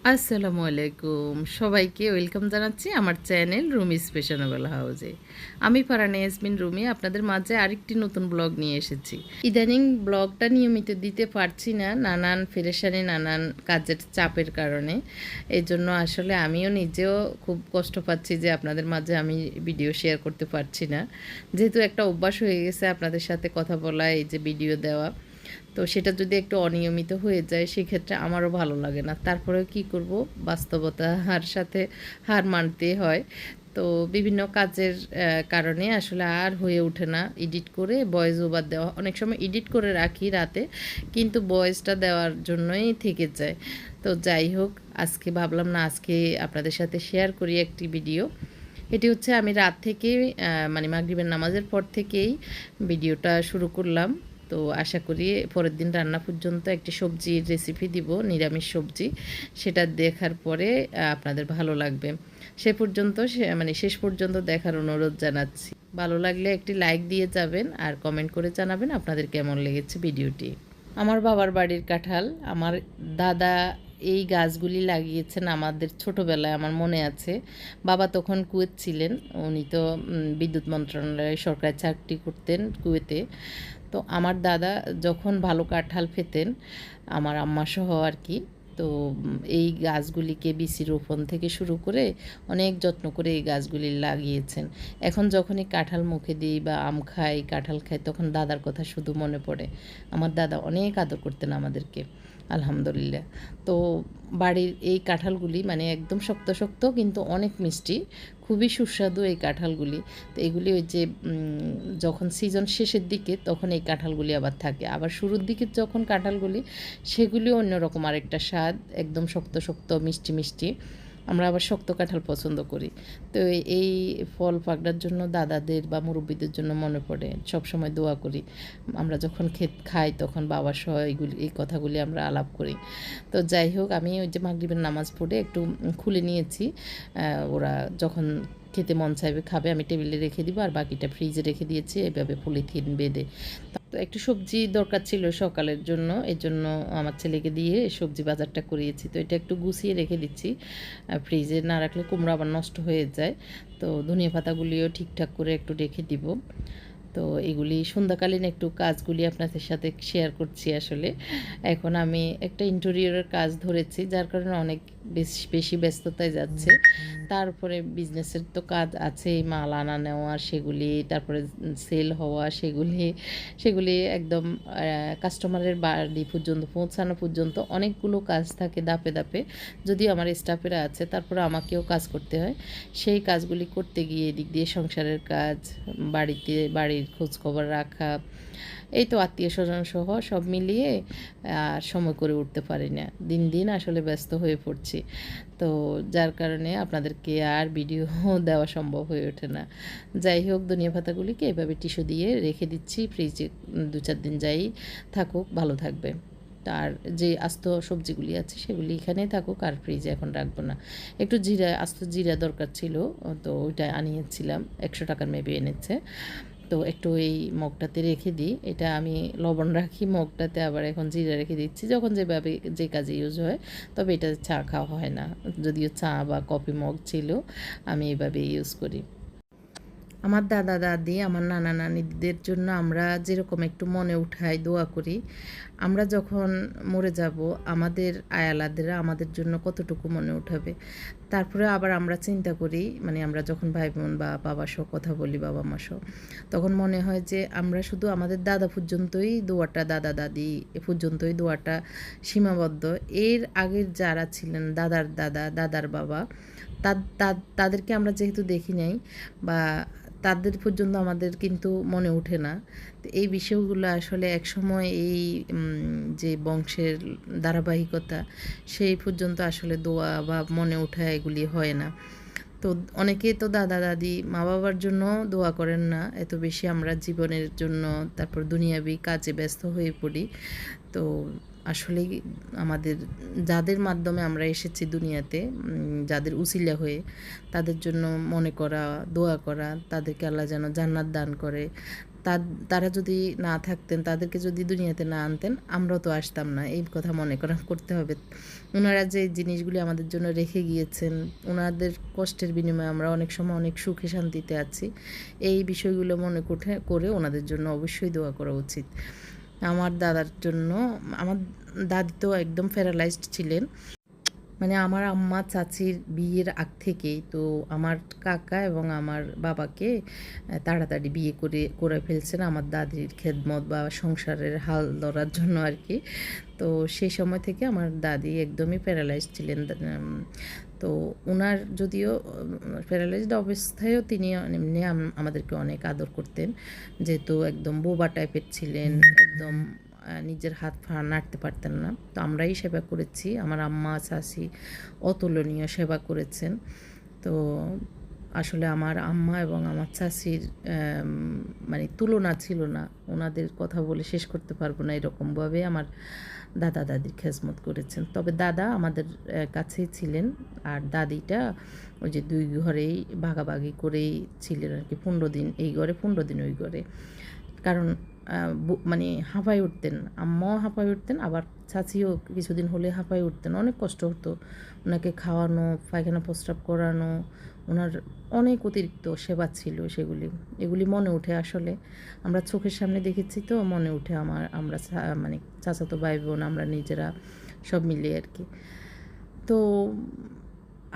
আসসালামু আলাইকুম সবাইকে ওয়েলকাম জানাচ্ছি আমার চ্যানেল রুমিস ফ্যাশনেবল হাউসে। আমি ফারহানা ইয়াসমিন রুমি আপনাদের মাঝে আরেকটি নতুন ব্লগ নিয়ে এসেছি। ইদানিং ব্লগটা নিয়মিত দিতে পারছি না, নানান পেরেশানি নানান কাজের চাপের কারণে। এই জন্য আসলে আমিও নিজেও খুব কষ্ট পাচ্ছি যে আপনাদের মাঝে আমি ভিডিও শেয়ার করতে পারছি না, যেহেতু একটা অভ্যাস হয়ে গেছে আপনাদের সাথে কথা বলা, এই যে ভিডিও দেওয়া। তো সেটা যদি একটু অনিয়মিত হয়ে যায় সেক্ষেত্রে আমারও ভালো লাগে না। তারপরেও কি করব, বাস্তবতার সাথে হার মানতে হয়। তো বিভিন্ন কাজের কারণে আসলে আর হয়ে ওঠে না এডিট করে ভয়েস ওভার দেওয়া। অনেক সময় এডিট করে রাখি রাতে, কিন্তু ভয়েসটা দেওয়ার জন্যই থেকে যায়। তো যাই হোক, আজকে ভাবলাম না আজকে আপনাদের সাথে শেয়ার করি একটি ভিডিও। এটি হচ্ছে আমি রাত থেকে মানে মাগরিবের নামাজের পর থেকেই ভিডিওটা শুরু করলাম। তো আশা করি পরের দিন রান্না পর্যন্ত একটি সবজির রেসিপি দিব, নিরামিষ সবজি। সেটা দেখার পরে আপনাদের ভালো লাগবে। সে পর্যন্ত মানে শেষ পর্যন্ত দেখার অনুরোধ জানাচ্ছি। ভালো লাগলে একটি লাইক দিয়ে যাবেন আর কমেন্ট করে জানাবেন আপনাদের কেমন লেগেছে ভিডিওটি। আমার বাবার বাড়ির কাঁঠাল আমার দাদা এই গাছগুলি লাগিয়েছেন আমাদের ছোটোবেলায়, আমার মনে আছে। বাবা তখন কুয়েত ছিলেন, উনি তো বিদ্যুৎ মন্ত্রণালয়ে সরকারি চাকরি করতেন কুয়েতে। তো আমার দাদা যখন ভালো কাঁঠাল পেতেন, আমার আম্মা সহ আর কি, তো এই গাছগুলিকে বিচি রোপণ থেকে শুরু করে অনেক যত্ন করে এই গাছগুলি লাগিয়েছেন। এখন যখনই কাঁঠাল মুখে দিই বা আম খাই, কাঁঠাল খাই, তখন দাদার কথা শুধু মনে পড়ে। আমার দাদা অনেক আদর করতেন আমাদেরকে, আলহামদুলিল্লাহ। তো বাড়ির এই কাঁঠালগুলি মানে একদম শক্ত শক্ত কিন্তু অনেক মিষ্টি, খুবই সুস্বাদু এই কাঁঠালগুলি। তো এগুলি ওই যে যখন সিজন শেষের দিকে তখন এই কাঁঠালগুলি আবার থাকে, আবার শুরুর দিকে যখন কাঁঠালগুলি, সেগুলি অন্যরকম আরেকটা স্বাদ, একদম শক্ত শক্ত মিষ্টি মিষ্টি। আমরা আবার শক্ত কাঁঠাল পছন্দ করি। তো এই ফল পাকড়ার জন্য দাদাদের বা মুরব্বীদের জন্য মনে পড়ে, সবসময় দোয়া করি। আমরা যখন খাই তখন বাবার সহ এই কথাগুলি আমরা আলাপ করি। তো যাই হোক, আমি ওই যে মাগরিবের নামাজ পড়ে একটু খুলে নিয়েছি। ওরা যখন খেতে মন চাইবে খাবে, আমি টেবিলে রেখে দিব, আর বাকিটা ফ্রিজে রেখে দিয়েছি এভাবে পলিথিন বেঁধে। তো একটু সবজি দরকার ছিল সকালের জন্য, এর জন্য আমার ছেলেকে দিয়ে সবজি বাজারটা করিয়েছি। তো এটা একটু গুছিয়ে রেখে দিচ্ছি, ফ্রিজে না রাখলে কুমড়ো আবার নষ্ট হয়ে যায়। তো ধনিয়া পাতাগুলিও ঠিকঠাক করে একটু রেখে দিব। তো এগুলি সন্ধ্যাকালীন একটু কাজগুলি আপনাদের সাথে শেয়ার করছি আসলে। এখন আমি একটা ইন্টেরিয়রের কাজ ধরেছি, যার কারণে অনেক বেশি বেশি ব্যস্ততায় যাচ্ছে। তারপরে বিজনেসের তো কাজ আছেই, মাল আনা নেওয়া সেগুলি, তারপরে সেল হওয়া সেগুলি, সেগুলি একদম কাস্টমারের বাড়ি পর্যন্ত পৌঁছানো পর্যন্ত অনেকগুলো কাজ থাকে ধাপে ধাপে। যদিও আমার স্টাফেরা আছে, তারপরে আমাকেও কাজ করতে হয়। সেই কাজগুলি করতে গিয়ে এদিক দিয়ে সংসারের কাজ, বাড়ির খোঁজখবর রাখা, এই তো আত্মীয় স্বজন সহ সব মিলিয়ে আর সময় করে উঠতে পারি না। দিন দিন আসলে ব্যস্ত হয়ে পড়ছি। তো যার কারণে আপনাদেরকে আর ভিডিও দেওয়া সম্ভব হয়ে ওঠে না। যাই হোক, ধনিয়া পাতাগুলিকে এভাবে টিস্যু দিয়ে রেখে দিচ্ছি ফ্রিজে, 2-4 দিন যাই থাকুক, ভালো থাকবে। আর যে আস্ত সবজিগুলি আছে সেগুলি এখানেই থাকুক, আর ফ্রিজে এখন রাখবো না। একটু আস্ত জিরা দরকার ছিল, তো ওইটা আনিয়েছিলাম, 100 টাকার মেবি এনেছে। তো একটু এই মগটাতে রেখে দিই, এটা আমি লবণ রাখি মগটাতে, আবার এখন জিরা রেখে দিচ্ছি যখন যেভাবে যে কাজে ইউজ হয়। তবে এটা চা খাওয়া হয় না, যদিও চা বা কফি মগ ছিল, আমি এভাবে ইউজ করি। আমার দাদা দাদি, আমার নানা নানিদের জন্য আমরা যেরকম একটু মনে উঠাই, দোয়া করি, আমরা যখন মরে যাব আমাদের আয়ালাদেরা আমাদের জন্য কতটুকু মনে উঠাবে। তারপরে আবার আমরা চিন্তা করি, মানে আমরা যখন ভাই বোন বা বাবার সহ কথা বলি, বাবা মা সহ, তখন মনে হয় যে আমরা শুধু আমাদের দাদা পর্যন্তই দোয়াটা, দাদা দাদি এ পর্যন্তই দোয়াটা সীমাবদ্ধ। এর আগের যারা ছিলেন, দাদার দাদা, দাদার বাবা, তাদেরকে আমরা যেহেতু দেখি নাই বা তাদের পর্যন্ত আমাদের কিন্তু মনে ওঠে না। তো এই বিষয়গুলো আসলে একসময় এই যে বংশের ধারাবাহিকতা, সেই পর্যন্ত আসলে দোয়া বা মনে ওঠা এগুলি হয় না। তো অনেকেই তো দাদা দাদি মা বাবার জন্য দোয়া করেন না এত বেশি, আমরা জীবনের জন্য তারপর দুনিয়াবি কাজে ব্যস্ত হয়ে পড়ি। তো আসলেই আমাদের যাদের মাধ্যমে আমরা এসেছি দুনিয়াতে, যাদের উসিলা হয়ে, তাদের জন্য মনে করা, দোয়া করা, তাদেরকে আল্লাহ যেন জান্নাত দান করে, তারা যদি না থাকতেন, তাদেরকে যদি দুনিয়াতে না আনতেন, আমরাও তো আসতাম না। এই কথা মনে করতে হবে। ওনারা যে জিনিসগুলি আমাদের জন্য রেখে গিয়েছেন, ওনাদের কষ্টের বিনিময়ে আমরা অনেক সময় অনেক সুখে শান্তিতে আছি। এই বিষয়গুলো মনে করে ওনাদের জন্য অবশ্যই দোয়া করা উচিত। আমার দাদার জন্য, আমার দাদি তো একদম প্যারালাইজড ছিলেন। মানে আমার আম্মা চাচির বিয়ের আগ থেকেই তো আমার কাকা এবং আমার বাবাকে তাড়াতাড়ি বিয়ে করে ফেলছেন আমার দাদির খেদমত বা সংসারের হাল ধরার জন্য আর কি। তো সেই সময় থেকে আমার দাদি একদমই প্যারালাইজ ছিলেন। তো ওনার যদিও প্যারালাইজড অবস্থায়ও তিনি এমনি আমাদেরকে অনেক আদর করতেন, যেহেতু একদম বোবা টাইপের ছিলেন, একদম নিজের হাত পা নাড়তে পারতেন না। তো আমরাই সেবা করেছি, আমার আম্মা চাচি অতুলনীয় সেবা করেছেন। তো আসলে আমার আম্মা এবং আমার চাচির মানে তুলনা ছিল না, ওনাদের কথা বলে শেষ করতে পারবো না, এরকমভাবে আমার দাদা দাদির খেজমত করেছেন। তবে দাদা আমাদের কাছেই ছিলেন, আর দাদিটা ওই যে 2 ঘরেই ভাগাভাগি করেই ছিলেন আর কি, 15 দিন এই ঘরে 15 দিন ওই ঘরে। কারণ মানে হাঁপায় উঠতেন, আম্মাও হাঁপায় উঠতেন, আবার চাচিও কিছুদিন হলে হাঁপায় উঠতেন। অনেক কষ্ট হতো ওনাকে খাওয়ানো, পায়খানা প্রস্রাব করানো, ওনার অনেক অতিরিক্ত সেবা ছিল সেগুলি, এগুলি মনে ওঠে আসলে। আমরা চোখের সামনে দেখেছি তো মনে ওঠে আমরা মানে চাচাতো ভাই বোন আমরা নিজেরা সব মিলিয়ে আর কি। তো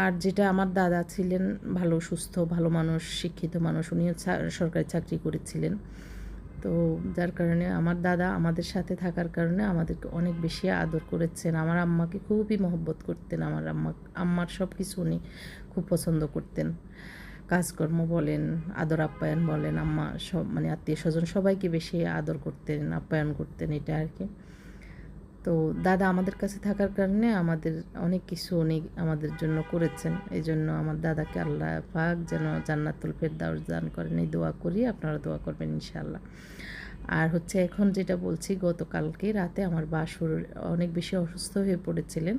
আর যেটা আমার দাদা ছিলেন ভালো সুস্থ ভালো মানুষ, শিক্ষিত মানুষ, উনিও সরকারি চাকরি করেছিলেন। তো যার কারণে আমার দাদা আমাদের সাথে থাকার কারণে আমাদেরকে অনেক বেশি আদর করেছেন। আমার আম্মাকে খুবই মহব্বত করতেন। আমার আম্মার সব কিছু উনি খুব পছন্দ করতেন। কাজকর্ম বলেন, আদর আপ্যায়ন বলেন, আম্মা সব মানে আত্মীয় স্বজন সবাইকে বেশি আদর করতেন, আপ্যায়ন করতেন, এটা আর কি। তো দাদা আমাদের কাছে থাকার কারণে আমাদের অনেক কিছু উনি আমাদের জন্য করেছেন। এই জন্য আমার দাদাকে আল্লাহ পাক যেন জান্নাতুল ফেরদাউস দান করেন, এই দোয়া করি। আপনারা দোয়া করবেন ইনশাআল্লাহ। আর হচ্ছে এখন যেটা বলছি, গতকালকে রাতে আমার বাসুর অনেক বেশি অসুস্থ হয়ে পড়েছিলেন,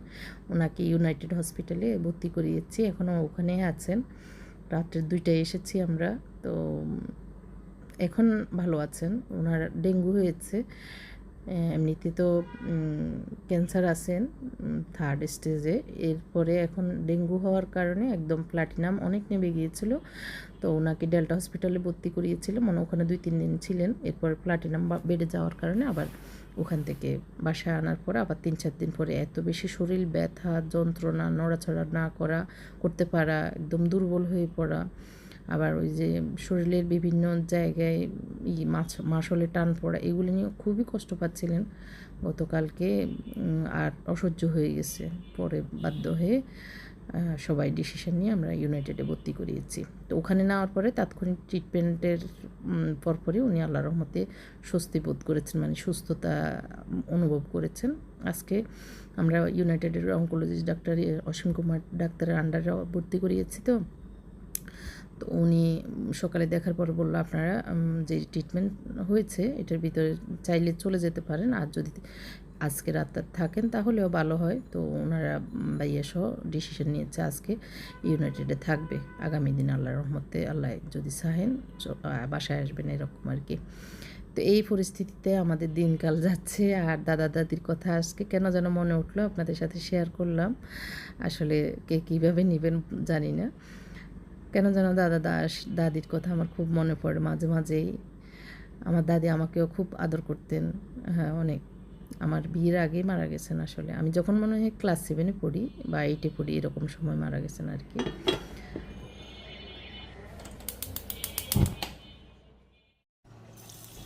ওনাকে ইউনাইটেড হসপিটালে ভর্তি করিয়েছি, এখনও ওখানেই আছেন। রাত্রে 2টায় এসেছি আমরা। তো এখন ভালো আছেন। ওনার ডেঙ্গু হয়েছে, এমনিতে তো ক্যান্সার আছেন 3rd স্টেজে। এরপরে এখন ডেঙ্গু হওয়ার কারণে একদম প্লাটিনাম অনেক নেমে গিয়েছিল। তো ওনাকে ডেল্টা হসপিটালে ভর্তি করিয়েছিল, মানে ওখানে 2-3 দিন ছিলেন। এরপর প্লাটিনাম বেড়ে যাওয়ার কারণে আবার ওখান থেকে বাসায় আনার পরে আবার 3-4 দিন পরে এত বেশি শরীর ব্যথা, যন্ত্রণা, নড়াচড়া না করতে পারা, একদম দুর্বল হয়ে পড়া, আবার ওই যে শরীরের বিভিন্ন জায়গায় মাসলে টান পড়া, এগুলি নিয়ে খুবই কষ্ট পাচ্ছিলেন গতকালকে। আর অসহ্য হয়ে গেছে, পরে বাধ্য হয়ে সবাই ডিসিশন নিয়ে আমরা ইউনাইটেডে ভর্তি করিয়েছি। তো ওখানে নেওয়ার পরে তাৎক্ষণিক ট্রিটমেন্টের পরপরই উনি আল্লাহর রহমতে স্বস্তি বোধ করেছেন, মানে সুস্থতা অনুভব করেছেন। আজকে আমরা ইউনাইটেডের অঙ্কোলজিস্ট ডাক্তার অসীম কুমার ডাক্তারের আন্ডারে ভর্তি করিয়েছি। তো উনি সকালে দেখার পর বললো, আপনারা যে ট্রিটমেন্ট হয়েছে এটার ভিতরে চাইলে চলে যেতে পারেন, আর যদি আজকে রাতটা থাকেন তাহলেও ভালো হয়। তো ওনারা ভাইয়া সহ ডিসিশন নিয়েছে আজকে ইউনাইটেডে থাকবে, আগামী দিন আল্লাহর রহমতে আল্লাহ যদি চাহেন বাসায় আসবেন, এরকম আর কি। তো এই পরিস্থিতিতে আমাদের দিনকাল যাচ্ছে। আর দাদা দাদির কথা আজকে কেন যেন মনে উঠলো, আপনাদের সাথে শেয়ার করলাম। আসলে কে কীভাবে নেবেন জানি না, কেন যেন দাদির কথা আমার খুব মনে পড়ে মাঝে মাঝেই। আমার দাদি আমাকেও খুব আদর করতেন, হ্যাঁ অনেক। আমার বিয়ের আগেই মারা গেছেন আসলে, আমি যখন মনে হয় ক্লাস 7-এ পড়ি বা 8-এ পড়ি, এরকম সময় মারা গেছেন আর কি।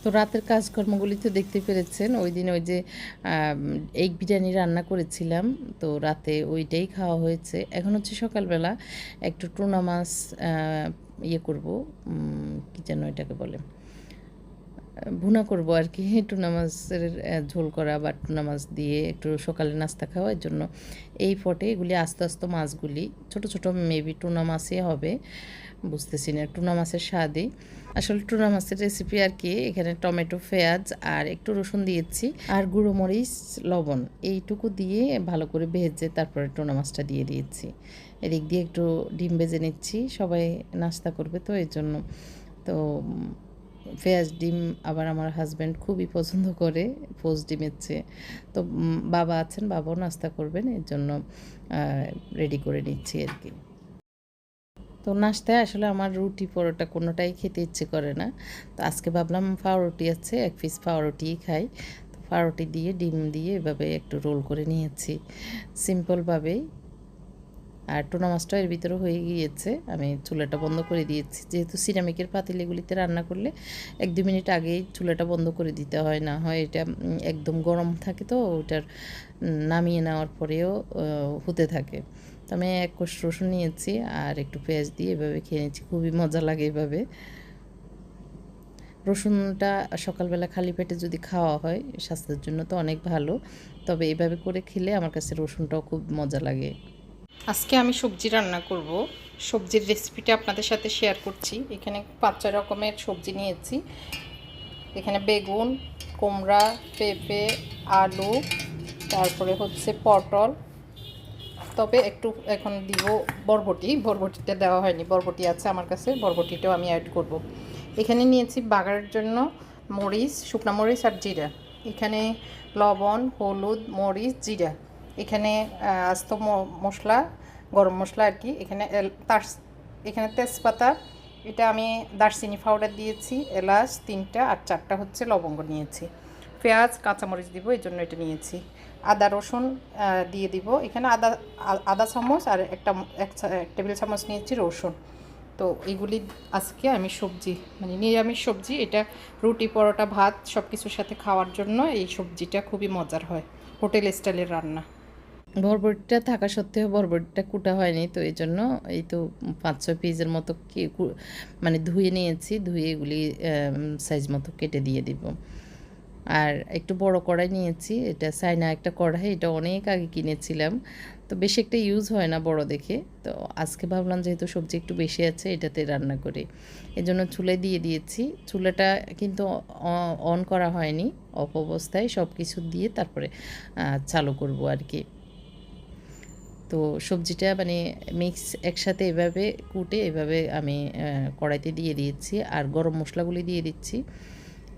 তো রাতের কাজকর্মগুলি তো দেখতে পেরেছেন। ওই দিন ওই যে এগ বিরিয়ানি রান্না করেছিলাম, তো রাতে ওইটাই খাওয়া হয়েছে। এখন হচ্ছে সকালবেলা একটু টুনা মাছ ইয়ে করব, কী যেন এটাকে বলে, ভুনা করব আর কি। টুনা মাছের ঝোল করা বা টুনা মাছ দিয়ে একটু সকালে নাস্তা খাওয়ার জন্য এই পটে এগুলি আস্তে আস্তে মাছগুলি ছোট ছোট মেবি টুনা মাছই হবে, বুঝতেছি না, টুনা মাছের স্বাদই আসলে টুনা মাছের রেসিপি আর কি। এখানে টমেটো, পেঁয়াজ আর একটু রসুন দিয়েছি, আর গুঁড়ো মরিচ, লবণ, এইটুকু দিয়ে ভালো করে ভেজে তারপরে টুনা মাছটা দিয়ে দিয়েছি। এদিক দিয়ে একটু ডিম ভেজে নিচ্ছি, সবাই নাস্তা করবে তো এর জন্য। তো পেঁয়াজ ডিম আবার আমার হাজব্যান্ড খুবই পছন্দ করে পোচ ডিমের চেয়ে। তো বাবা আছেন, বাবাও নাস্তা করবেন, এর জন্য রেডি করে নিচ্ছি আর কি। তো নাস্তায় আসলে আমার রুটি পরোটা কোনোটাই খেতে ইচ্ছে করে না। তো আজকে ভাবলাম পাউরুটি আছে, 1 পিস পাউরুটিই খাই। তো পাউরুটি দিয়ে ডিম দিয়ে এভাবে একটু রোল করে নিয়েছি সিম্পলভাবেই। আর টুনা মাছটা এর ভিতরে হয়ে গিয়েছে, আমি চুলাটা বন্ধ করে দিয়েছি। যেহেতু সিরামিকের পাতিল এগুলিতে রান্না করলে 1-2 মিনিট আগেই চুলাটা বন্ধ করে দিতে হয়, না হয় এটা একদম গরম থাকে, তো ওটার নামিয়ে নেওয়ার পরেও হতে থাকে। তো আমি 1 কোষ রসুন নিয়েছি আর একটু পেঁয়াজ দিয়ে এভাবে খেয়ে নিচ্ছি, খুবই মজা লাগে এভাবে। রসুনটা সকালবেলা খালি পেটে যদি খাওয়া হয় স্বাস্থ্যের জন্য তো অনেক ভালো, তবে এভাবে করে খেলে আমার কাছে রসুনটাও খুব মজা লাগে। আজকে আমি সবজি রান্না করব, সবজির রেসিপিটা আপনাদের সাথে শেয়ার করছি। এখানে 5-6 রকমের সবজি নিয়েছি। এখানে বেগুন, কুমড়া, পেঁপে, আলু, তারপরে হচ্ছে পটল, তবে একটু এখন দিব বরবটিটা দেওয়া হয়নি, বরবটি আছে আমার কাছে, বরবটিটাও আমি অ্যাড করব। এখানে নিয়েছি বাগারের জন্য মরিচ, শুকনো মরিচ আর জিরা। এখানে লবণ, হলুদ, মরিচ, জিরা। এখানে আস্ত মশলা, গরম মশলা আর কি। এখানে তেজপাতা, এটা আমি দারচিনি পাউডার দিয়েছি, এলাচ 3টা আর 4টা হচ্ছে লবঙ্গ নিয়েছি। পেঁয়াজ কাঁচামরিচ দিব, এই জন্য এটা নিয়েছি। আদা রসুন দিয়ে দিব। এখানে আদা চামচ আর এক টেবিল চামচ নিয়েছি রসুন। তো এগুলি আজকে আমি সবজি, মানে নিরামিষ সবজি, এটা রুটি পরোটা ভাত সব কিছুর সাথে খাওয়ার জন্য এই সবজিটা খুবই মজার হয়, হোটেল স্টাইলের রান্না। বরবটিটা থাকা সত্ত্বেও বরবটিটা কুটা হয়নি, তো এই জন্য এই তো 5-6 পিসের মতো মানে ধুয়ে নিয়েছি, ধুয়ে এগুলি সাইজ মতো কেটে দিয়ে দিব। আর একটু বড় কড়াই নিয়েছি, এটা চায়না একটা কড়াই, এটা অনেক আগে কিনেছিলাম, তো বেশি একটা ইউজ হয় না বড় দেখে। তো আজকে ভাবলাম যেহেতু সবজি একটু বেশি আছে এটাতে রান্না করি, এজন্য চুলায় দিয়ে দিয়েছি। চুলাটা কিন্তু অন করা হয়নি, অফ অবস্থায় সব কিছু দিয়ে তারপরে চালু করব আর কি। তো সবজিটা মানে মিক্স একসাথে এভাবে কুটে এভাবে আমি কড়াইতে দিয়ে দিয়েছি, আর গরম মশলাগুলি দিয়ে দিচ্ছি,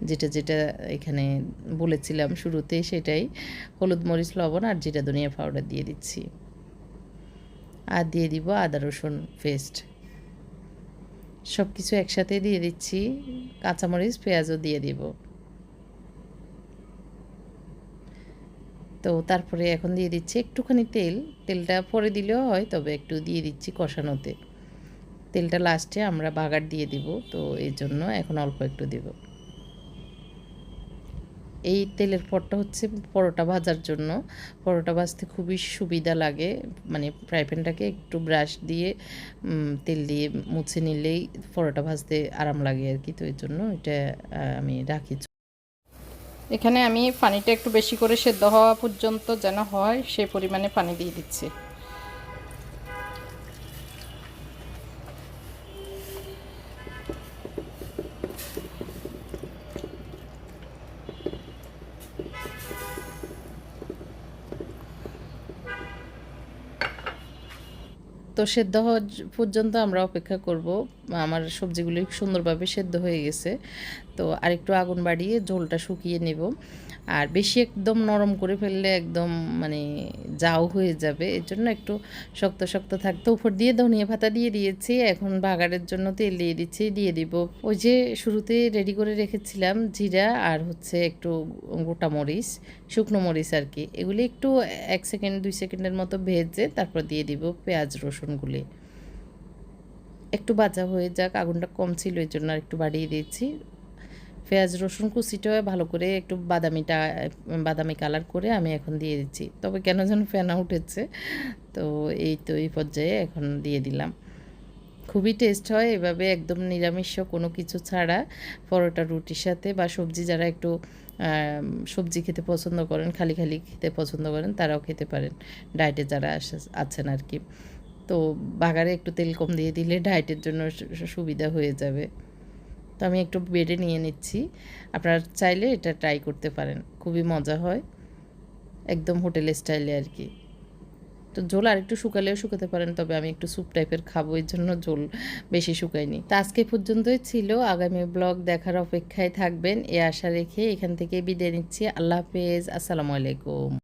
যেটা যেটা এখানে বলেছিলাম শুরুতেই সেটাই। হলুদ, মরিচ, লবণ আর জিরা ধনিয়া পাউডার দিয়ে দিচ্ছি, আর দিয়ে দিব আদা রসুন পেস্ট। সব কিছু একসাথে দিয়ে দিচ্ছি, কাঁচামরিচ পেঁয়াজও দিয়ে দিব। তো তারপরে এখন দিয়ে দিচ্ছি একটুখানি তেলটা পরে দিলেও হয়, তবে একটু দিয়ে দিচ্ছি কষানোতে। তেলটা লাস্টে আমরা বাগার দিয়ে দিব, তো এই জন্য এখন অল্প একটু দেব। এই তেলের পরটা হচ্ছে পরোটা ভাজার জন্য, পরোটা ভাজতে খুবই সুবিধা লাগে, মানে ফ্রাই প্যানটাকে একটু ব্রাশ দিয়ে তেল দিয়ে মুছে নিলেই পরোটা ভাজতে আরাম লাগে আর কি, তো এই জন্য এটা আমি রাখি। এখানে আমি পানিটা একটু বেশি করে সেদ্ধ হওয়া পর্যন্ত যেন হয় সে পরিমাণে পানি দিয়ে দিচ্ছি। তো সেদ্ধ হওয়া পর্যন্ত আমরা অপেক্ষা করব। আমার সবজিগুলি সুন্দরভাবে সেদ্ধ হয়ে গেছে, তো আরেকটু আগুন বাড়িয়ে ঝোলটা শুকিয়ে নেব। আর বেশি একদম নরম করে ফেললে একদম মানে জাউ হয়ে যাবে, এর জন্য একটু শক্ত শক্ত থাকতে। উপর দিয়ে ধনিয়া পাতা দিয়ে দিয়েছি, এখন বাগারের জন্য তেল দিয়ে দিচ্ছি, দিয়ে দিব ওই যে শুরুতে রেডি করে রেখেছিলাম জিরা আর হচ্ছে একটু গোটা মরিচ, শুকনো মরিচ আর কি। এগুলি একটু 1 সেকেন্ড 2 সেকেন্ডের মতো ভেজে তারপর দিয়ে দিব পেঁয়াজ রসুনগুলি। একটু ভাজা হয়ে যাক, আগুনটা কম ছিল এই জন্য আর একটু বাড়িয়ে দিয়েছি। পেঁয়াজ রসুন কুচিটা ভালো করে একটু বাদামি কালার করে আমি এখন দিয়ে দিচ্ছি, তবে কেন যেন ফেনা উঠেছে, তো এই পর্যায়ে এখন দিয়ে দিলাম। খুবই টেস্ট হয় এভাবে, একদম নিরামিষ কোনো কিছু ছাড়া পরোটা রুটির সাথে, বা সবজি যারা একটু সবজি খেতে পছন্দ করেন, খালি খালি খেতে পছন্দ করেন তারাও খেতে পারেন, ডায়েটে যারা আছেন আর কি। তো বাগারে একটু তেল কম দিয়ে দিলে ডায়েটের জন্য সুবিধা হয়ে যাবে। তো আমি একটু বেড়ে নিয়ে নিচ্ছি, আপনারা চাইলে এটা ট্রাই করতে পারেন, খুবই মজা হয়, একদম হোটেল স্টাইলে আর কি। তো ঝোল আর একটু শুকালেও শুকাতে পারেন, তবে আমি একটু স্যুপ টাইপের খাবো, এর জন্য ঝোল বেশি শুকাইনি। তো আজকে পর্যন্তই ছিল, আগামী ব্লগ দেখার অপেক্ষায় থাকবেন এ আশা রেখে এখান থেকে বিদায় নিচ্ছি। আল্লাহ হাফেজ, আসসালামু আলাইকুম।